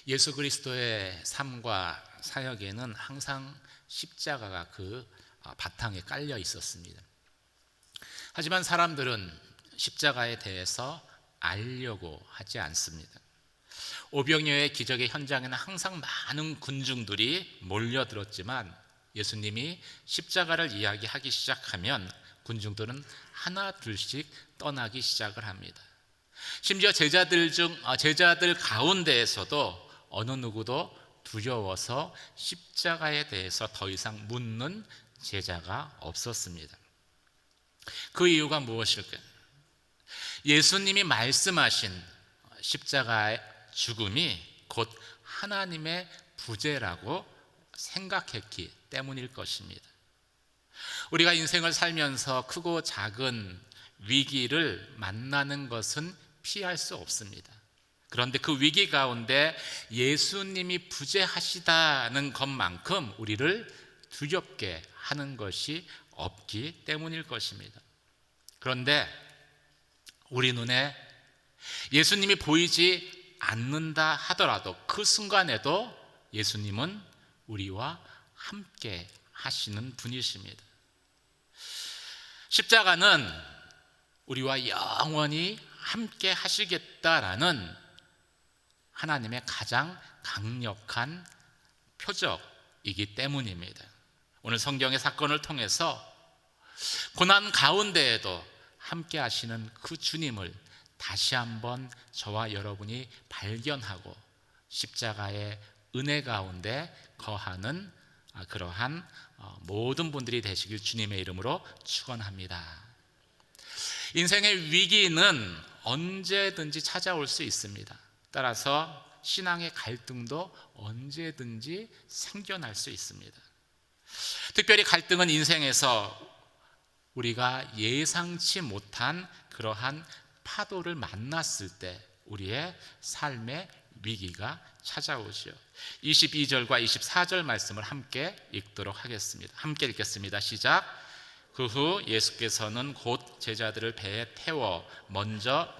예수 그리스도의 삶과 사역에는 항상 십자가가 그 바탕에 깔려 있었습니다. 하지만 사람들은 십자가에 대해서 알려고 하지 않습니다. 오병이어의 기적의 현장에는 항상 많은 군중들이 몰려들었지만 예수님이 십자가를 이야기하기 시작하면 군중들은 하나 둘씩 떠나기 시작을 합니다. 심지어 제자들 가운데에서도 어느 누구도 두려워서 십자가에 대해서 더 이상 묻는 제자가 없었습니다. 그 이유가 무엇일까요? 예수님이 말씀하신 십자가의 죽음이 곧 하나님의 부재라고 생각했기 때문일 것입니다. 우리가 인생을 살면서 크고 작은 위기를 만나는 것은 피할 수 없습니다. 그런데 그 위기 가운데 예수님이 부재하시다는 것만큼 우리를 두렵게 하는 것이 없기 때문일 것입니다. 그런데 우리 눈에 예수님이 보이지 않는다 하더라도 그 순간에도 예수님은 우리와 함께 하시는 분이십니다. 십자가는 우리와 영원히 함께 하시겠다라는 하나님의 가장 강력한 표적이기 때문입니다. 오늘 성경의 사건을 통해서 고난 가운데에도 함께 하시는 그 주님을 다시 한번 저와 여러분이 발견하고 십자가의 은혜 가운데 거하는 그러한 모든 분들이 되시길 주님의 이름으로 축원합니다. 인생의 위기는 언제든지 찾아올 수 있습니다. 따라서 신앙의 갈등도 언제든지 생겨날 수 있습니다. 특별히 갈등은 인생에서 우리가 예상치 못한 그러한 파도를 만났을 때 우리의 삶의 위기가 찾아오죠. 22절과 24절 말씀을 함께 읽도록 하겠습니다. 함께 읽겠습니다. 시작. 그 후 예수께서는 곧 제자들을 배에 태워 먼저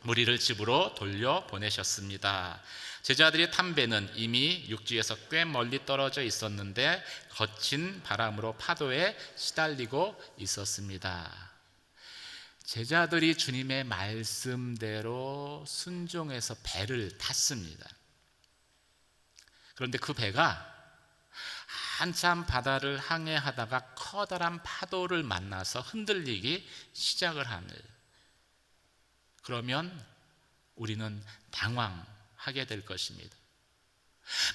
무리를 집으로 돌려보내셨습니다. 제자들이 탄 배는 이미 육지에서 꽤 멀리 떨어져 있었는데 거친 바람으로 파도에 시달리고 있었습니다. 제자들이 주님의 말씀대로 순종해서 배를 탔습니다. 그런데 그 배가 한참 바다를 항해하다가 커다란 파도를 만나서 흔들리기 시작을 합니다. 그러면 우리는 당황하게 될 것입니다.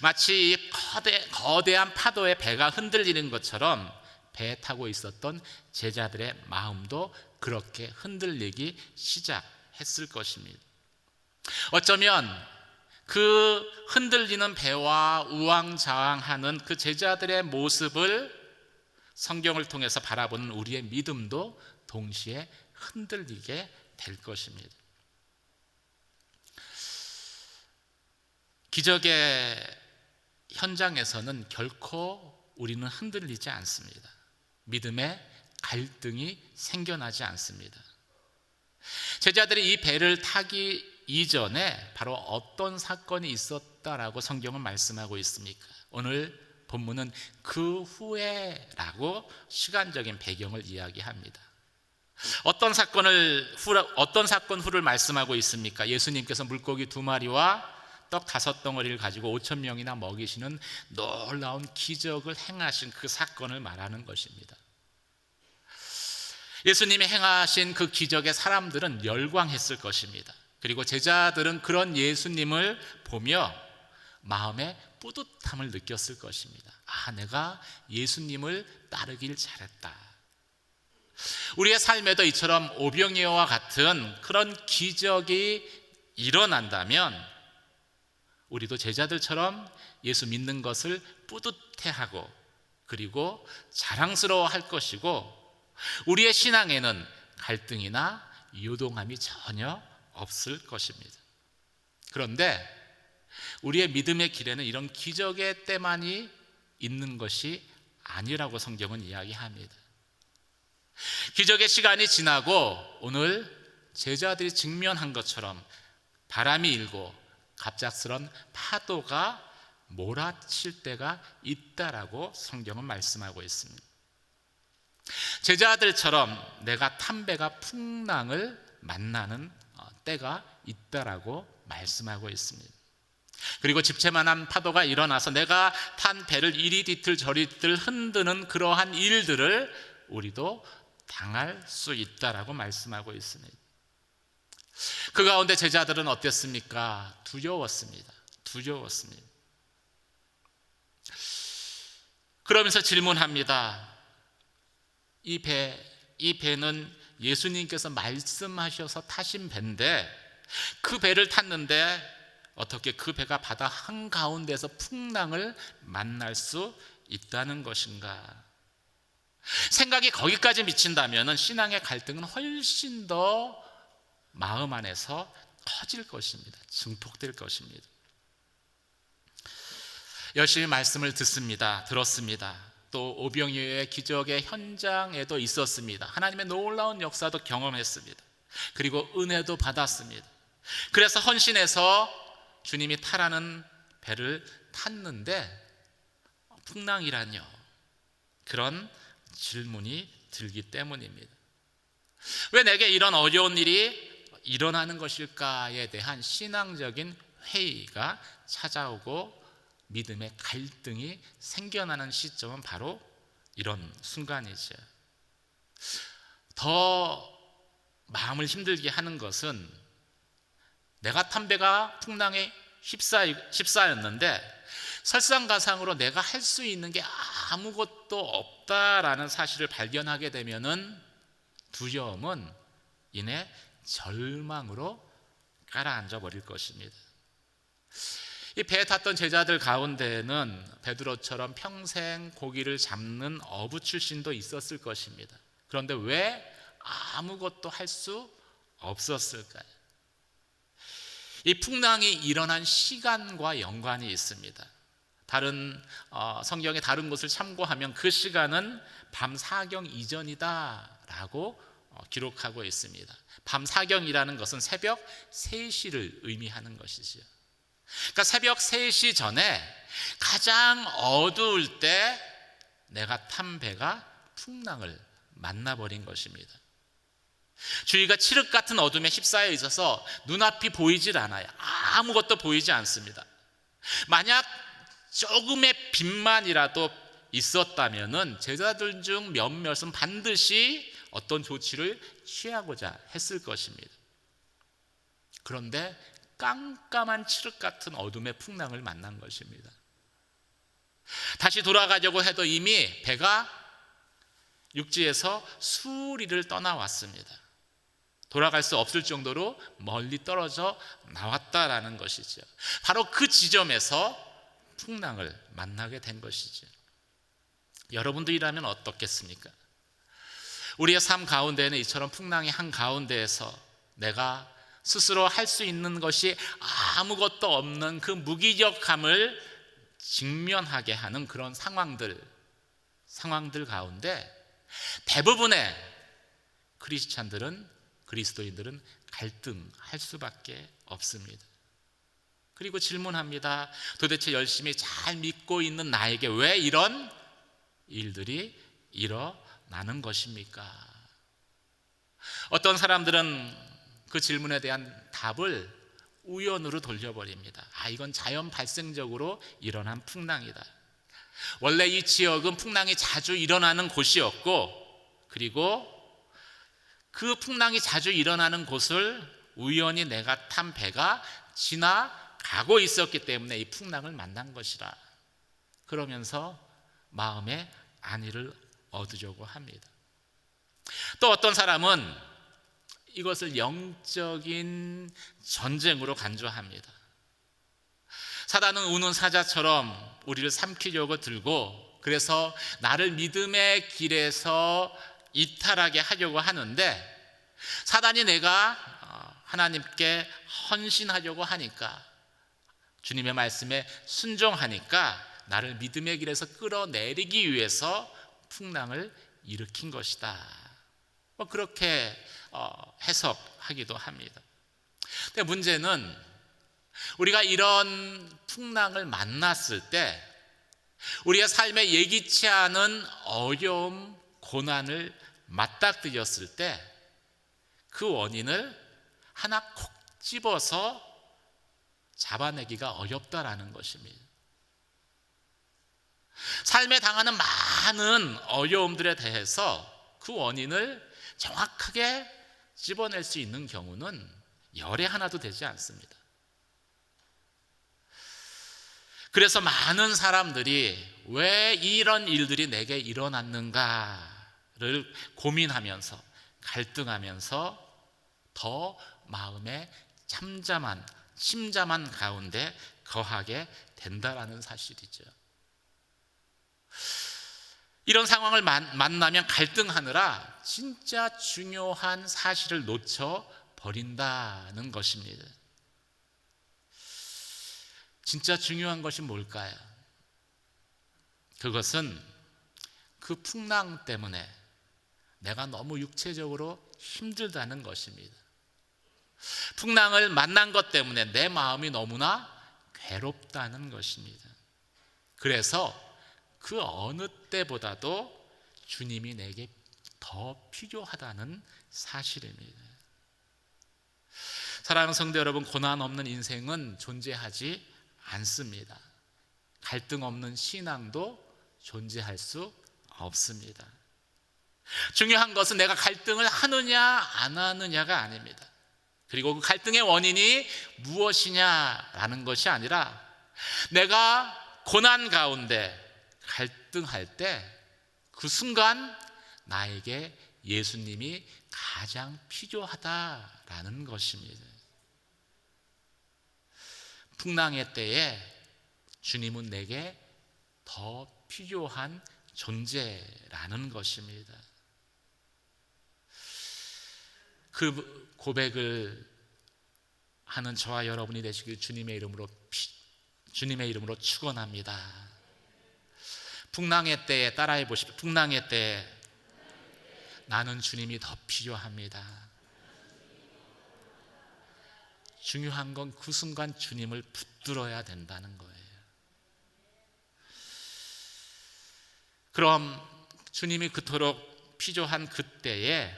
마치 이 거대한 파도에 배가 흔들리는 것처럼 배에 타고 있었던 제자들의 마음도 그렇게 흔들리기 시작했을 것입니다. 어쩌면 그 흔들리는 배와 우왕좌왕하는 그 제자들의 모습을 성경을 통해서 바라보는 우리의 믿음도 동시에 흔들리게 될 것입니다. 기적의 현장에서는 결코 우리는 흔들리지 않습니다. 믿음의 갈등이 생겨나지 않습니다. 제자들이 이 배를 타기 이전에 바로 어떤 사건이 있었다라고 성경은 말씀하고 있습니까? 오늘 본문은 그 후에라고 시간적인 배경을 이야기합니다. 어떤 사건 후를 말씀하고 있습니까? 예수님께서 물고기 2마리와 떡 5덩어리를 가지고 5,000명이나 먹이시는 놀라운 기적을 행하신 그 사건을 말하는 것입니다. 예수님이 행하신 그 기적에 사람들은 열광했을 것입니다. 그리고 제자들은 그런 예수님을 보며 마음에 뿌듯함을 느꼈을 것입니다. 내가 예수님을 따르길 잘했다. 우리의 삶에도 이처럼 오병이어와 같은 그런 기적이 일어난다면 우리도 제자들처럼 예수 믿는 것을 뿌듯해하고 그리고 자랑스러워할 것이고 우리의 신앙에는 갈등이나 요동함이 전혀 없을 것입니다. 그런데 우리의 믿음의 길에는 이런 기적의 때만이 있는 것이 아니라고 성경은 이야기합니다. 기적의 시간이 지나고 오늘 제자들이 직면한 것처럼 바람이 일고 갑작스런 파도가 몰아칠 때가 있다라고 성경은 말씀하고 있습니다. 제자들처럼 내가 탄 배가 풍랑을 만나는 때가 있다라고 말씀하고 있습니다. 그리고 집채만한 파도가 일어나서 내가 탄 배를 이리 뒤틀 저리 뒤틀 흔드는 그러한 일들을 우리도 당할 수 있다라고 말씀하고 있습니다. 그 가운데 제자들은 어땠습니까? 두려웠습니다. 그러면서 질문합니다. 이 배는 예수님께서 말씀하셔서 타신 배인데 그 배를 탔는데 어떻게 그 배가 바다 한가운데서 풍랑을 만날 수 있다는 것인가? 생각이 거기까지 미친다면 신앙의 갈등은 훨씬 더 마음 안에서 커질 것입니다. 증폭될 것입니다. 열심히 말씀을 들었습니다. 또 오병이어의 기적의 현장에도 있었습니다. 하나님의 놀라운 역사도 경험했습니다. 그리고 은혜도 받았습니다. 그래서 헌신해서 주님이 타라는 배를 탔는데 풍랑이라뇨? 그런 질문이 들기 때문입니다. 왜 내게 이런 어려운 일이 일어나는 것일까에 대한 신앙적인 회의가 찾아오고 믿음의 갈등이 생겨나는 시점은 바로 이런 순간이죠. 더 마음을 힘들게 하는 것은 내가 탄 배가 풍랑에 휩싸였는데 설상가상으로 내가 할 수 있는 게 아무것도 없다라는 사실을 발견하게 되면은 두려움은 이내 절망으로 가라앉아 버릴 것입니다. 이 배에 탔던 제자들 가운데는 베드로처럼 평생 고기를 잡는 어부 출신도 있었을 것입니다. 그런데 왜 아무것도 할 수 없었을까요? 이 풍랑이 일어난 시간과 연관이 있습니다. 다른 성경의 다른 곳을 참고하면 그 시간은 밤 사경 이전이다라고 기록하고 있습니다. 밤 사경이라는 것은 새벽 3시를 의미하는 것이죠. 그러니까 새벽 3시 전에 가장 어두울 때 내가 탄 배가 풍랑을 만나버린 것입니다. 주위가 칠흑 같은 어둠에 휩싸여 있어서 눈앞이 보이질 않아요. 아무것도 보이지 않습니다. 만약 조금의 빛만이라도 있었다면 제자들 중 몇몇은 반드시 어떤 조치를 취하고자 했을 것입니다. 그런데 깜깜한 칠흑 같은 어둠의 풍랑을 만난 것입니다. 다시 돌아가려고 해도 이미 배가 육지에서 수리를 떠나왔습니다. 돌아갈 수 없을 정도로 멀리 떨어져 나왔다라는 것이죠. 바로 그 지점에서 풍랑을 만나게 된 것이죠. 여러분들이라면 어떻겠습니까? 우리의 삶 가운데는 이처럼 풍랑의 한가운데에서 내가 스스로 할 수 있는 것이 아무것도 없는 그 무기력함을 직면하게 하는 그런 상황들 가운데 대부분의 그리스도인들은 갈등할 수밖에 없습니다. 그리고 질문합니다. 도대체 열심히 잘 믿고 있는 나에게 왜 이런 일들이 일어나는 것입니까? 어떤 사람들은 그 질문에 대한 답을 우연으로 돌려버립니다. 이건 자연 발생적으로 일어난 풍랑이다. 원래 이 지역은 풍랑이 자주 일어나는 곳이었고, 그리고 그 풍랑이 자주 일어나는 곳을 우연히 내가 탄 배가 지나가고 있었기 때문에 이 풍랑을 만난 것이라. 그러면서 마음에 안위를 얻으려고 합니다. 또 어떤 사람은 이것을 영적인 전쟁으로 간주합니다. 사단은 우는 사자처럼 우리를 삼키려고 들고, 그래서 나를 믿음의 길에서 이탈하게 하려고 하는데, 사단이 내가 하나님께 헌신하려고 하니까, 주님의 말씀에 순종하니까 나를 믿음의 길에서 끌어내리기 위해서 풍랑을 일으킨 것이다. 그렇게 해석하기도 합니다. 근데 문제는 우리가 이런 풍랑을 만났을 때 우리의 삶에 예기치 않은 어려움, 고난을 맞닥뜨렸을 때 그 원인을 하나 콕 집어서 잡아내기가 어렵다라는 것입니다. 삶에 당하는 많은 어려움들에 대해서 그 원인을 정확하게 집어낼 수 있는 경우는 열에 하나도 되지 않습니다. 그래서 많은 사람들이 왜 이런 일들이 내게 일어났는가를 고민하면서 갈등하면서 더 마음에 심잠한 가운데 거하게 된다라는 사실이죠. 이런 상황을 만나면 갈등하느라 진짜 중요한 사실을 놓쳐버린다는 것입니다. 진짜 중요한 것이 뭘까요? 그것은 그 풍랑 때문에 내가 너무 육체적으로 힘들다는 것입니다. 풍랑을 만난 것 때문에 내 마음이 너무나 괴롭다는 것입니다. 그래서 그 어느 때보다도 주님이 내게 더 필요하다는 사실입니다. 사랑하는 성도 여러분, 고난 없는 인생은 존재하지 않습니다. 갈등 없는 신앙도 존재할 수 없습니다. 중요한 것은 내가 갈등을 하느냐 안 하느냐가 아닙니다. 그리고 그 갈등의 원인이 무엇이냐라는 것이 아니라 내가 고난 가운데 갈등할 때 그 순간 나에게 예수님이 가장 필요하다라는 것입니다. 풍랑의 때에 주님은 내게 더 필요한 존재라는 것입니다. 그 고백을 하는 저와 여러분이 되시길 주님의 이름으로 축원합니다. 풍랑의 때에 따라해 보십시오. 풍랑의 때에 나는 주님이 더 필요합니다. 중요한 건 그 순간 주님을 붙들어야 된다는 거예요. 그럼 주님이 그토록 필요한 그때에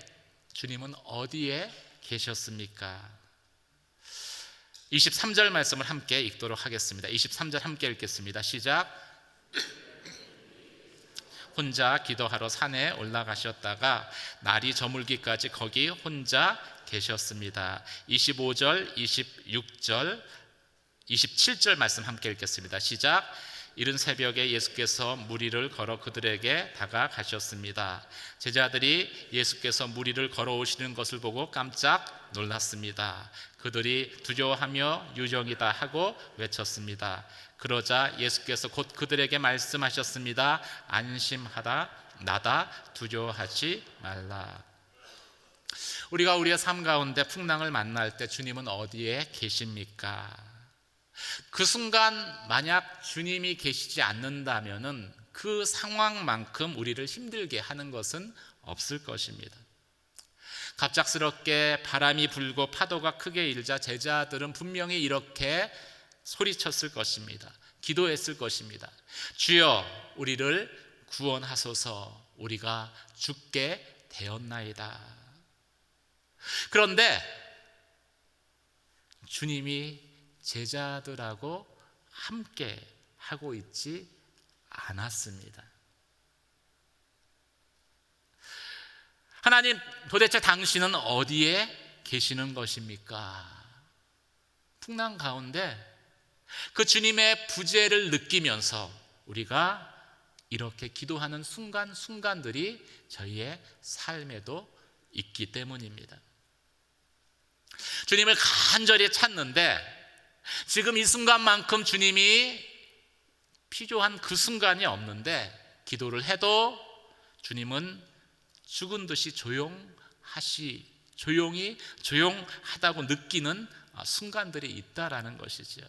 주님은 어디에 계셨습니까? 23절 말씀을 함께 읽도록 하겠습니다. 23절 함께 읽겠습니다. 시작. 혼자 기도하러 산에 올라가셨다가 날이 저물기까지 거기 혼자 계셨습니다. 25절, 26절, 27절 말씀 함께 읽겠습니다. 시작. 이른 새벽에 예수께서 무리를 걸어 그들에게 다가가셨습니다. 제자들이 예수께서 무리를 걸어오시는 것을 보고 깜짝 놀랐습니다. 그들이 두려워하며 유령이다 하고 외쳤습니다. 그러자 예수께서 곧 그들에게 말씀하셨습니다. 안심하라, 나다, 두려워하지 말라. 우리가 우리의 삶 가운데 풍랑을 만날 때 주님은 어디에 계십니까? 그 순간 만약 주님이 계시지 않는다면은 그 상황만큼 우리를 힘들게 하는 것은 없을 것입니다. 갑작스럽게 바람이 불고 파도가 크게 일자 제자들은 분명히 이렇게 소리쳤을 것입니다. 기도했을 것입니다. 주여, 우리를 구원하소서. 우리가 죽게 되었나이다. 그런데 주님이 제자들하고 함께 하고 있지 않았습니다. 하나님, 도대체 당신은 어디에 계시는 것입니까? 풍랑 가운데 그 주님의 부재를 느끼면서 우리가 이렇게 기도하는 순간순간들이 저희의 삶에도 있기 때문입니다. 주님을 간절히 찾는데 지금 이 순간만큼 주님이 필요한 그 순간이 없는데 기도를 해도 주님은 죽은 듯이 조용하다고 느끼는 순간들이 있다라는 것이죠.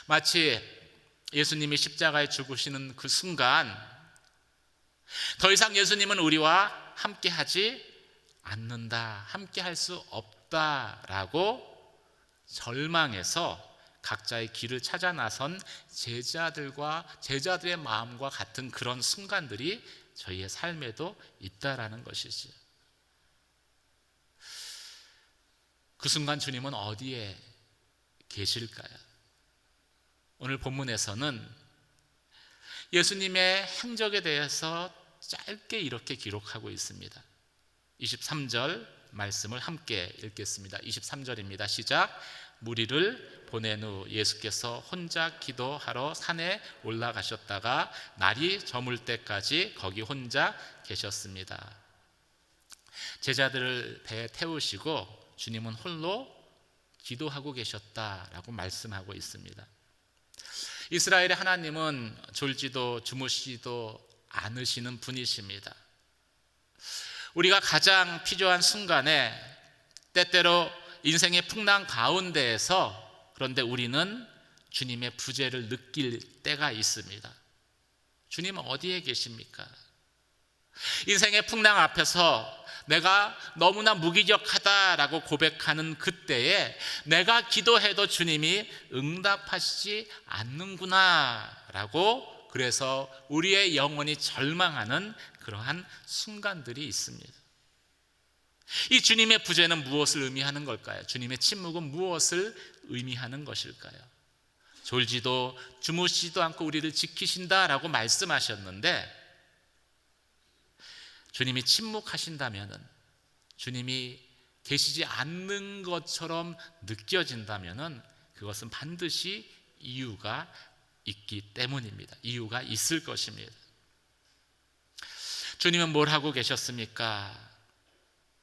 마치 예수님이 십자가에 죽으시는 그 순간 더 이상 예수님은 우리와 함께하지 않는다, 함께할 수 없다라고 절망해서 각자의 길을 찾아 나선 제자들의 마음과 같은 그런 순간들이 저희의 삶에도 있다라는 것이죠. 그 순간 주님은 어디에 계실까요? 오늘 본문에서는 예수님의 행적에 대해서 짧게 이렇게 기록하고 있습니다. 23절 말씀을 함께 읽겠습니다. 23절입니다. 시작. 무리를 보낸 후 예수께서 혼자 기도하러 산에 올라가셨다가 날이 저물 때까지 거기 혼자 계셨습니다. 제자들을 배에 태우시고 주님은 홀로 기도하고 계셨다라고 말씀하고 있습니다. 이스라엘의 하나님은 졸지도 주무시지도 않으시는 분이십니다. 우리가 가장 필요한 순간에, 때때로 인생의 풍랑 가운데에서, 그런데 우리는 주님의 부재를 느낄 때가 있습니다. 주님은 어디에 계십니까? 인생의 풍랑 앞에서 내가 너무나 무기력하다라고 고백하는 그때에 내가 기도해도 주님이 응답하시지 않는구나 라고, 그래서 우리의 영혼이 절망하는 그러한 순간들이 있습니다. 이 주님의 부재는 무엇을 의미하는 걸까요? 주님의 침묵은 무엇을 의미하는 것일까요? 졸지도 주무시지도 않고 우리를 지키신다라고 말씀하셨는데, 주님이 침묵하신다면은, 주님이 계시지 않는 것처럼 느껴진다면은 그것은 반드시 이유가 있기 때문입니다. 이유가 있을 것입니다. 주님은 뭘 하고 계셨습니까?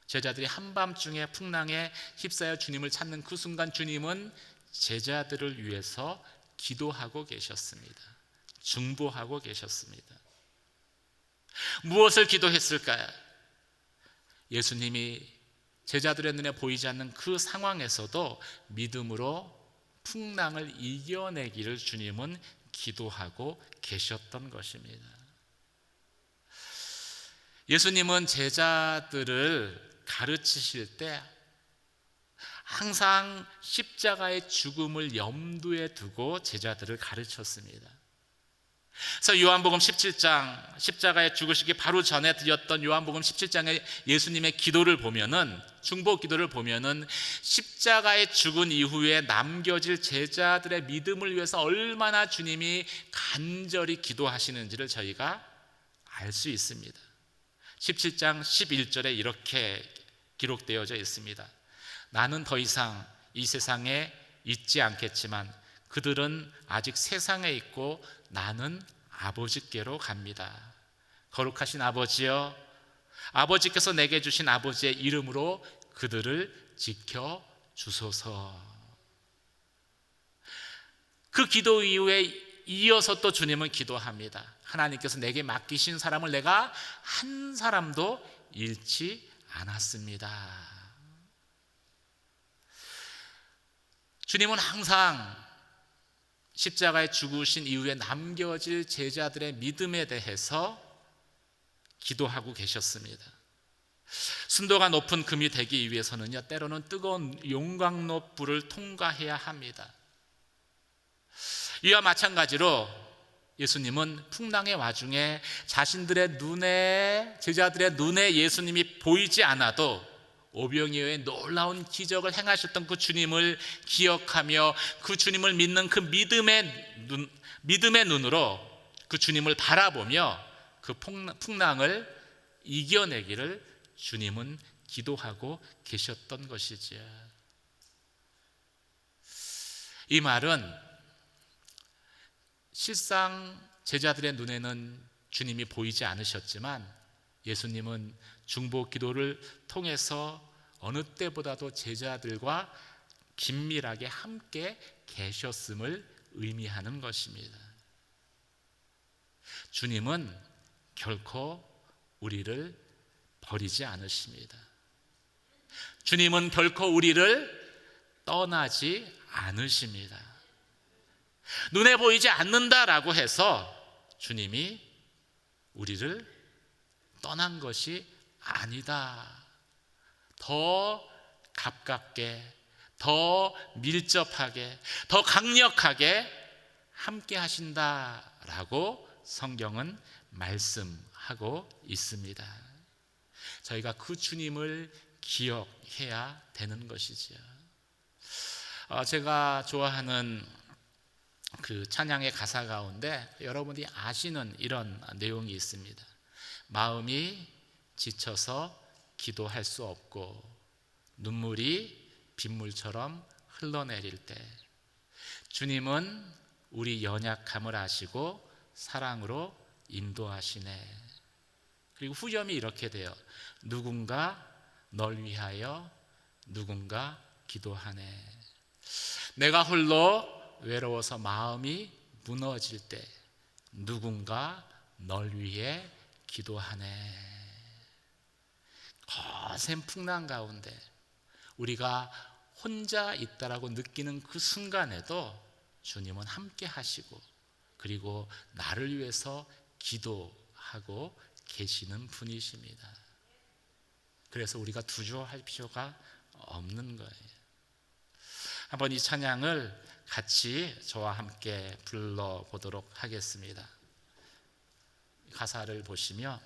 제자들이 한밤중에 풍랑에 휩싸여 주님을 찾는 그 순간 주님은 제자들을 위해서 기도하고 계셨습니다. 중보하고 계셨습니다. 무엇을 기도했을까요? 예수님이 제자들의 눈에 보이지 않는 그 상황에서도 믿음으로 풍랑을 이겨내기를 주님은 기도하고 계셨던 것입니다. 예수님은 제자들을 가르치실 때 항상 십자가의 죽음을 염두에 두고 제자들을 가르쳤습니다. 그래서 요한복음 17장, 십자가에 죽으시기 바로 전에 드렸던 요한복음 17장의 예수님의 기도를 보면은, 중보 기도를 보면은 십자가에 죽은 이후에 남겨질 제자들의 믿음을 위해서 얼마나 주님이 간절히 기도하시는지를 저희가 알 수 있습니다. 17장 11절에 이렇게 기록되어져 있습니다. 나는 더 이상 이 세상에 있지 않겠지만 그들은 아직 세상에 있고 나는 아버지께로 갑니다. 거룩하신 아버지여, 아버지께서 내게 주신 아버지의 이름으로 그들을 지켜주소서. 그 기도 이후에 이어서 또 주님은 기도합니다. 하나님께서 내게 맡기신 사람을 내가 한 사람도 잃지 않았습니다. 주님은 항상 십자가에 죽으신 이후에 남겨질 제자들의 믿음에 대해서 기도하고 계셨습니다. 순도가 높은 금이 되기 위해서는요, 때로는 뜨거운 용광로 불을 통과해야 합니다. 이와 마찬가지로 예수님은 풍랑의 와중에 제자들의 눈에 예수님이 보이지 않아도 오병이어의 놀라운 기적을 행하셨던 그 주님을 기억하며 그 주님을 믿는 그 믿음의 눈으로 그 주님을 바라보며 그 풍랑을 이겨내기를 주님은 기도하고 계셨던 것이지요. 이 말은 실상 제자들의 눈에는 주님이 보이지 않으셨지만 예수님은 중보 기도를 통해서 어느 때보다도 제자들과 긴밀하게 함께 계셨음을 의미하는 것입니다. 주님은 결코 우리를 버리지 않으십니다. 주님은 결코 우리를 떠나지 않으십니다. 눈에 보이지 않는다라고 해서 주님이 우리를 떠난 것이 아니다. 더 가깝게, 더 밀접하게, 더 강력하게 함께 하신다라고 성경은 말씀하고 있습니다. 저희가 그 주님을 기억해야 되는 것이지요. 제가 좋아하는 그 찬양의 가사 가운데 여러분이 아시는 이런 내용이 있습니다. 마음이 지쳐서 기도할 수 없고 눈물이 빗물처럼 흘러내릴 때 주님은 우리 연약함을 아시고 사랑으로 인도하시네. 그리고 후렴이 이렇게 돼요. 누군가 널 위하여 누군가 기도하네. 내가 홀로 외로워서 마음이 무너질 때 누군가 널 위해 기도하네. 거센 풍랑 가운데 우리가 혼자 있다라고 느끼는 그 순간에도 주님은 함께 하시고 그리고 나를 위해서 기도하고 계시는 분이십니다. 그래서 우리가 두려워할 필요가 없는 거예요. 한번 이 찬양을 같이 저와 함께 불러보도록 하겠습니다. 가사를 보시면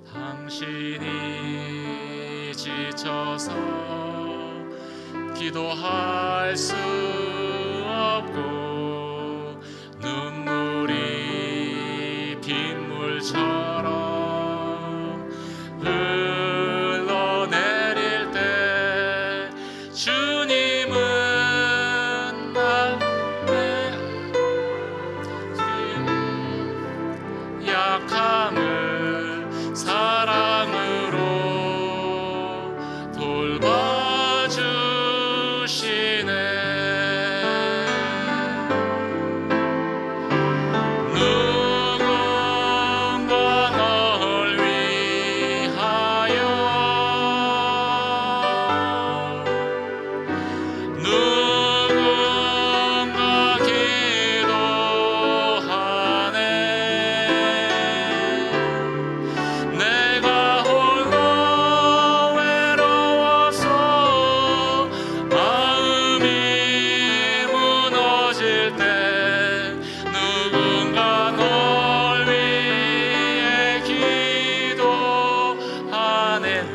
당신이 지쳐서 기도할 수 없고 눈물이 빗물처럼 흘러내릴 때 주님은 나의 약함을 사랑으로 돌봐주시네.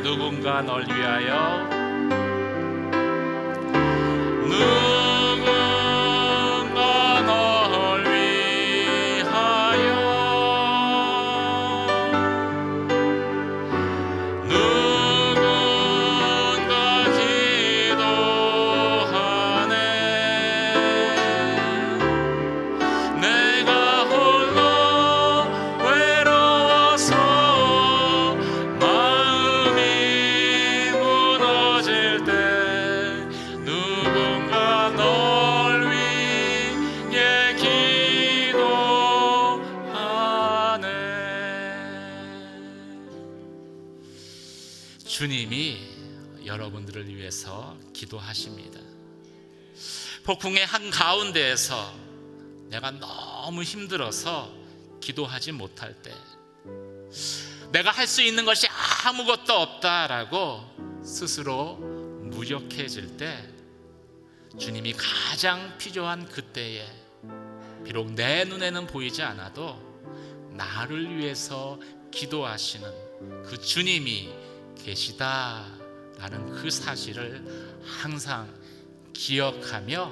누군가 널 위하여 누군가 널 위하여 누군가 기도하네. 내가 홀로 외로워서 주님이 여러분들을 위해서 기도하십니다. 폭풍의 한가운데에서 내가 너무 힘들어서 기도하지 못할 때, 내가 할 수 있는 것이 아무것도 없다라고 스스로 무력해질 때, 주님이 가장 필요한 그때에 비록 내 눈에는 보이지 않아도 나를 위해서 기도하시는 그 주님이 계시다라는 그 사실을 항상 기억하며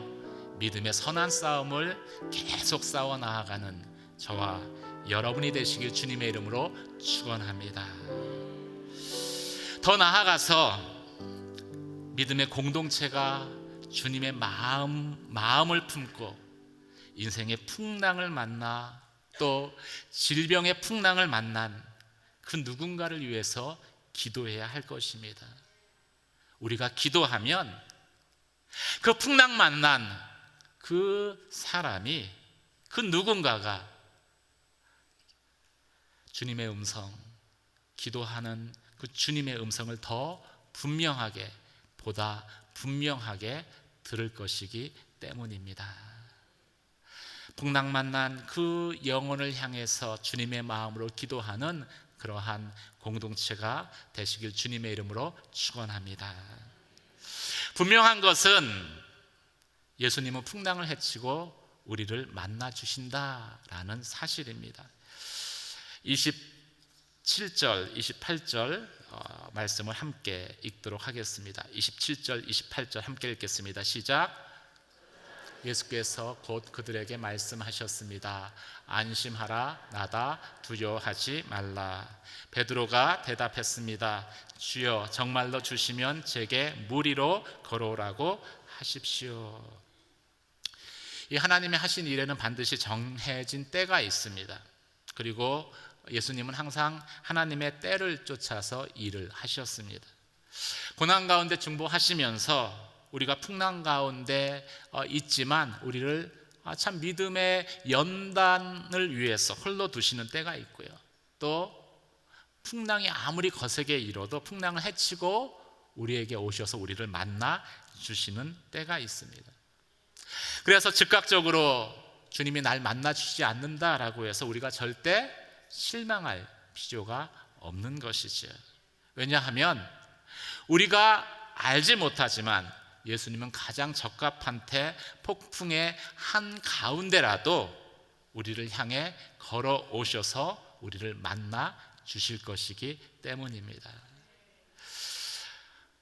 믿음의 선한 싸움을 계속 싸워 나아가는 저와 여러분이 되시길 주님의 이름으로 축원합니다. 더 나아가서 믿음의 공동체가 주님의 마음을 품고 인생의 풍랑을 만나 또 질병의 풍랑을 만난 그 누군가를 위해서 기도해야 할 것입니다. 우리가 기도하면 그 풍랑 만난 그 사람이, 그 누군가가 주님의 음성, 기도하는 그 주님의 음성을 더 분명하게, 보다 분명하게 들을 것이기 때문입니다. 풍랑 만난 그 영혼을 향해서 주님의 마음으로 기도하는 그러한 공동체가 되시길 주님의 이름으로 축원합니다. 분명한 것은 예수님은 풍랑을 헤치고 우리를 만나 주신다라는 사실입니다. 27절, 28절 말씀을 함께 읽도록 하겠습니다. 27절, 28절 함께 읽겠습니다. 시작. 예수께서 곧 그들에게 말씀하셨습니다. 안심하라, 나다, 두려워하지 말라. 베드로가 대답했습니다. 주여, 정말로 주시면 제게 물 위로 걸어오라고 하십시오. 이 하나님의 하신 일에는 반드시 정해진 때가 있습니다. 그리고 예수님은 항상 하나님의 때를 쫓아서 일을 하셨습니다. 고난 가운데 중보하시면서 우리가 풍랑 가운데 있지만 우리를 참 믿음의 연단을 위해서 홀로 두시는 때가 있고요. 또 풍랑이 아무리 거세게 일어도 풍랑을 헤치고 우리에게 오셔서 우리를 만나 주시는 때가 있습니다. 그래서 즉각적으로 주님이 날 만나 주시지 않는다라고 해서 우리가 절대 실망할 필요가 없는 것이죠. 왜냐하면 우리가 알지 못하지만 예수님은 가장 적합한 때 폭풍의 한가운데라도 우리를 향해 걸어오셔서 우리를 만나 주실 것이기 때문입니다.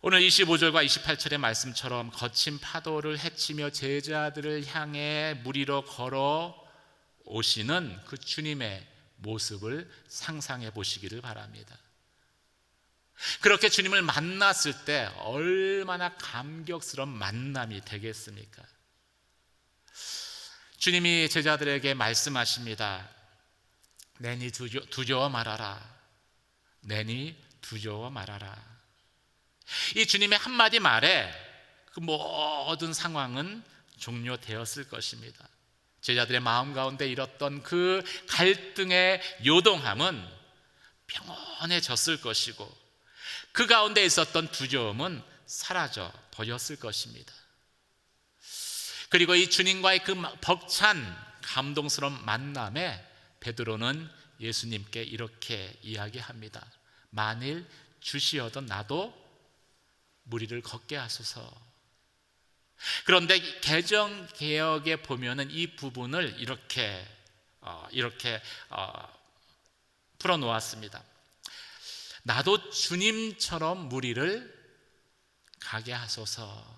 오늘 25절과 28절의 말씀처럼 거친 파도를 헤치며 제자들을 향해 물 위로 걸어오시는 그 주님의 모습을 상상해 보시기를 바랍니다. 그렇게 주님을 만났을 때 얼마나 감격스러운 만남이 되겠습니까? 주님이 제자들에게 말씀하십니다. 내니 두려워 말아라. 내니 두려워 말아라. 이 주님의 한마디 말에 그 모든 상황은 종료되었을 것입니다. 제자들의 마음 가운데 일었던 그 갈등의 요동함은 평온해졌을 것이고 그 가운데 있었던 두려움은 사라져 버렸을 것입니다. 그리고 이 주님과의 그 벅찬 감동스러운 만남에 베드로는 예수님께 이렇게 이야기합니다. 만일 주시어던 나도 물 위를 걷게 하소서. 그런데 개정 개혁에 보면은 이 부분을 이렇게 풀어놓았습니다. 나도 주님처럼 물 위를 가게 하소서.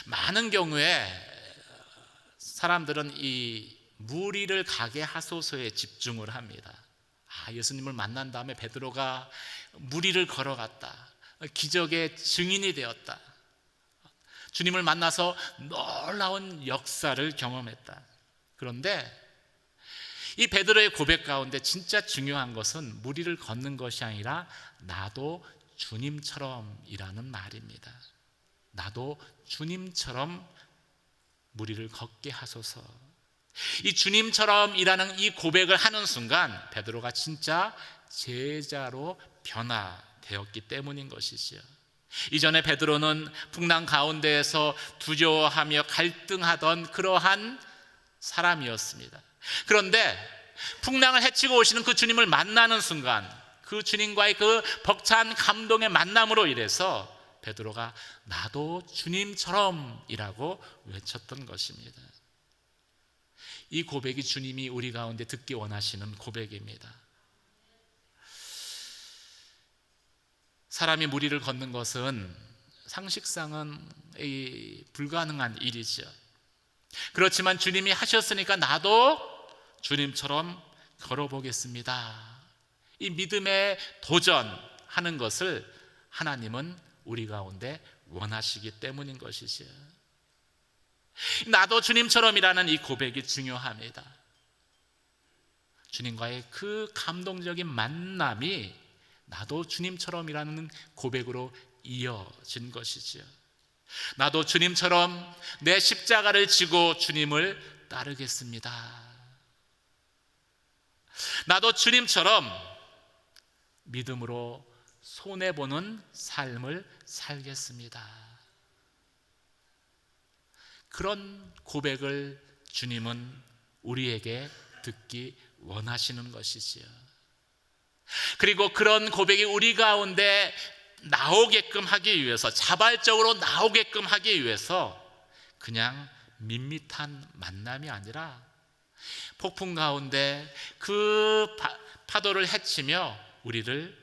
많은 경우에 사람들은 이 물 위를 가게 하소서에 집중을 합니다. 예수님을 만난 다음에 베드로가 물 위를 걸어갔다. 기적의 증인이 되었다. 주님을 만나서 놀라운 역사를 경험했다. 그런데 이 베드로의 고백 가운데 진짜 중요한 것은 물 위를 걷는 것이 아니라 나도 주님처럼이라는 말입니다. 나도 주님처럼 물 위를 걷게 하소서. 이 주님처럼이라는 이 고백을 하는 순간 베드로가 진짜 제자로 변화되었기 때문인 것이지요. 이전에 베드로는 풍랑 가운데에서 두려워하며 갈등하던 그러한 사람이었습니다. 그런데 풍랑을 헤치고 오시는 그 주님을 만나는 순간 그 주님과의 그 벅찬 감동의 만남으로 인해서 베드로가 나도 주님처럼이라고 외쳤던 것입니다. 이 고백이 주님이 우리 가운데 듣기 원하시는 고백입니다. 사람이 물 위를 걷는 것은 상식상은 불가능한 일이죠. 그렇지만 주님이 하셨으니까 나도 주님처럼 걸어보겠습니다. 이 믿음에 도전하는 것을 하나님은 우리 가운데 원하시기 때문인 것이죠. 나도 주님처럼이라는 이 고백이 중요합니다. 주님과의 그 감동적인 만남이 나도 주님처럼이라는 고백으로 이어진 것이지요. 나도 주님처럼 내 십자가를 지고 주님을 따르겠습니다. 나도 주님처럼 믿음으로 손해보는 삶을 살겠습니다. 그런 고백을 주님은 우리에게 듣기 원하시는 것이지요. 그리고 그런 고백이 우리 가운데 나오게끔 하기 위해서, 자발적으로 나오게끔 하기 위해서 그냥 밋밋한 만남이 아니라 폭풍 가운데 그 파도를 헤치며 우리를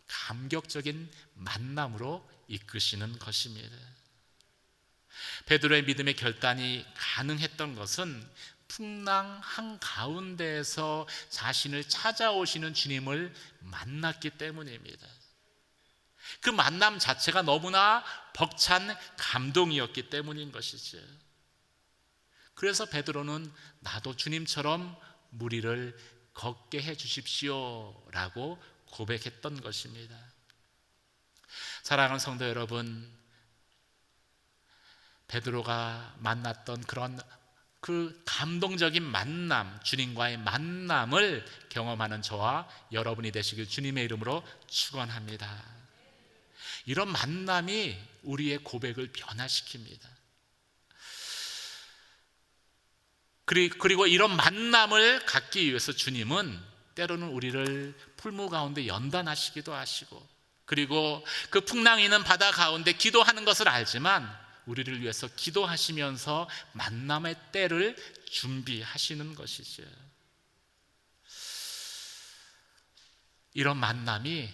감격적인 만남으로 이끄시는 것입니다. 베드로의 믿음의 결단이 가능했던 것은 풍랑 한가운데에서 자신을 찾아오시는 주님을 만났기 때문입니다. 그 만남 자체가 너무나 벅찬 감동이었기 때문인 것이죠. 그래서 베드로는 나도 주님처럼 물 위를 걷게 해 주십시오 라고 고백했던 것입니다. 사랑하는 성도 여러분, 베드로가 만났던 그런 그 감동적인 만남, 주님과의 만남을 경험하는 저와 여러분이 되시길 주님의 이름으로 축원합니다. 이런 만남이 우리의 고백을 변화시킵니다. 그리고 이런 만남을 갖기 위해서 주님은 때로는 우리를 풀무 가운데 연단하시기도 하시고, 그리고 그 풍랑이 있는 바다 가운데 기도하는 것을 알지만 우리를 위해서 기도하시면서 만남의 때를 준비하시는 것이죠. 이런 만남이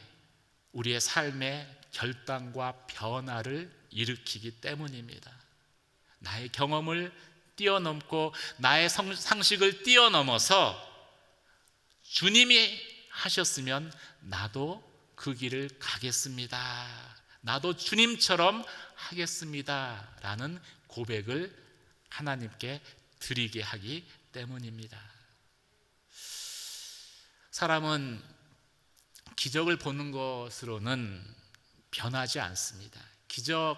우리의 삶의 결단과 변화를 일으키기 때문입니다. 나의 경험을 뛰어넘고 나의 상식을 뛰어넘어서 주님이 하셨으면 나도 그 길을 가겠습니다, 나도 주님처럼 하겠습니다 라는 고백을 하나님께 드리게 하기 때문입니다. 사람은 기적을 보는 것으로는 변하지 않습니다. 기적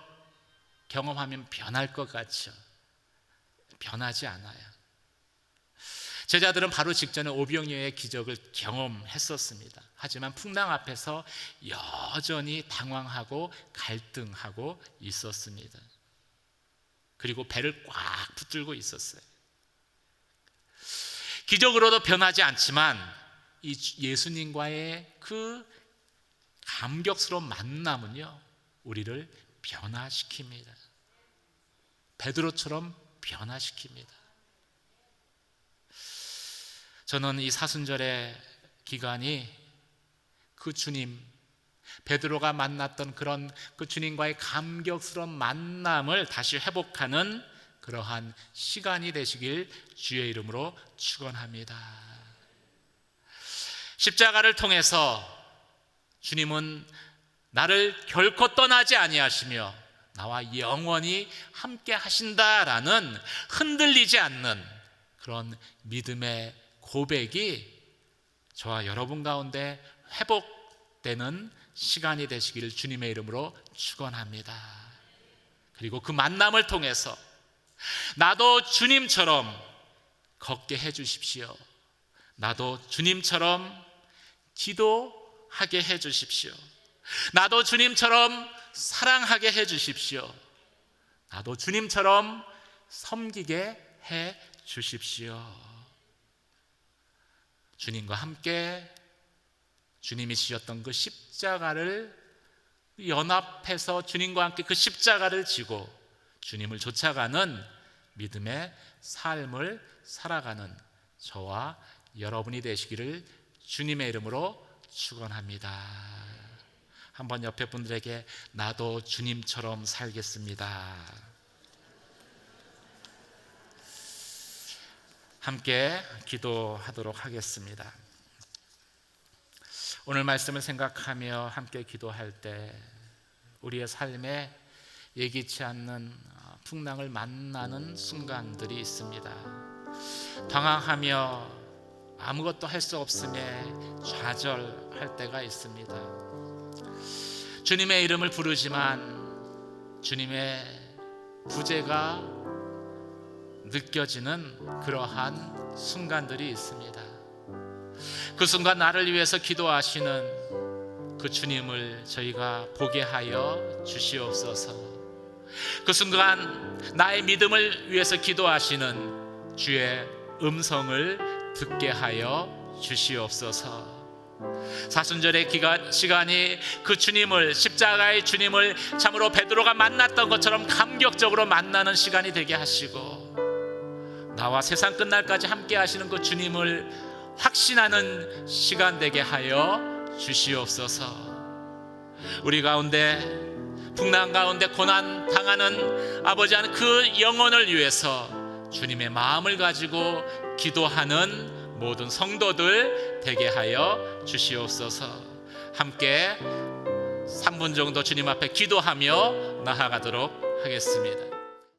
경험하면 변할 것 같죠. 변하지 않아요. 제자들은 바로 직전에 오병이어의 기적을 경험했었습니다. 하지만 풍랑 앞에서 여전히 당황하고 갈등하고 있었습니다. 그리고 배를 꽉 붙들고 있었어요. 기적으로도 변하지 않지만 이 예수님과의 그 감격스러운 만남은요, 우리를 변화시킵니다. 베드로처럼 변화시킵니다. 저는 이 사순절의 기간이 그 주님, 베드로가 만났던 그런 그 주님과의 감격스러운 만남을 다시 회복하는 그러한 시간이 되시길 주의 이름으로 축원합니다. 십자가를 통해서 주님은 나를 결코 떠나지 아니하시며 나와 영원히 함께 하신다라는 흔들리지 않는 그런 믿음의 고백이 저와 여러분 가운데 회복되는 시간이 되시기를 주님의 이름으로 축원합니다. 그리고 그 만남을 통해서 나도 주님처럼 걷게 해 주십시오, 나도 주님처럼 기도하게 해 주십시오, 나도 주님처럼 사랑하게 해 주십시오, 나도 주님처럼 섬기게 해 주십시오. 주님과 함께 주님이 지셨던 그 십자가를 연합해서 주님과 함께 그 십자가를 지고 주님을 쫓아가는 믿음의 삶을 살아가는 저와 여러분이 되시기를 주님의 이름으로 축원합니다. 한번 옆에 분들에게 나도 주님처럼 살겠습니다. 함께 기도하도록 하겠습니다. 오늘 말씀을 생각하며 함께 기도할 때 우리의 삶에 예기치 않는 풍랑을 만나는 순간들이 있습니다. 당황하며 아무것도 할 수 없음에 좌절할 때가 있습니다. 주님의 이름을 부르지만 주님의 부재가 느껴지는 그러한 순간들이 있습니다. 그 순간 나를 위해서 기도하시는 그 주님을 저희가 보게 하여 주시옵소서. 그 순간 나의 믿음을 위해서 기도하시는 주의 음성을 듣게 하여 주시옵소서. 사순절의 시간이 그 주님을, 십자가의 주님을 참으로 베드로가 만났던 것처럼 감격적으로 만나는 시간이 되게 하시고, 나와 세상 끝날까지 함께 하시는 그 주님을 확신하는 시간 되게 하여 주시옵소서. 우리 가운데 풍랑 가운데 고난 당하는 아버지 하는 그 영혼을 위해서 주님의 마음을 가지고 기도하는 모든 성도들 되게 하여 주시옵소서. 함께 3분 정도 주님 앞에 기도하며 나아가도록 하겠습니다.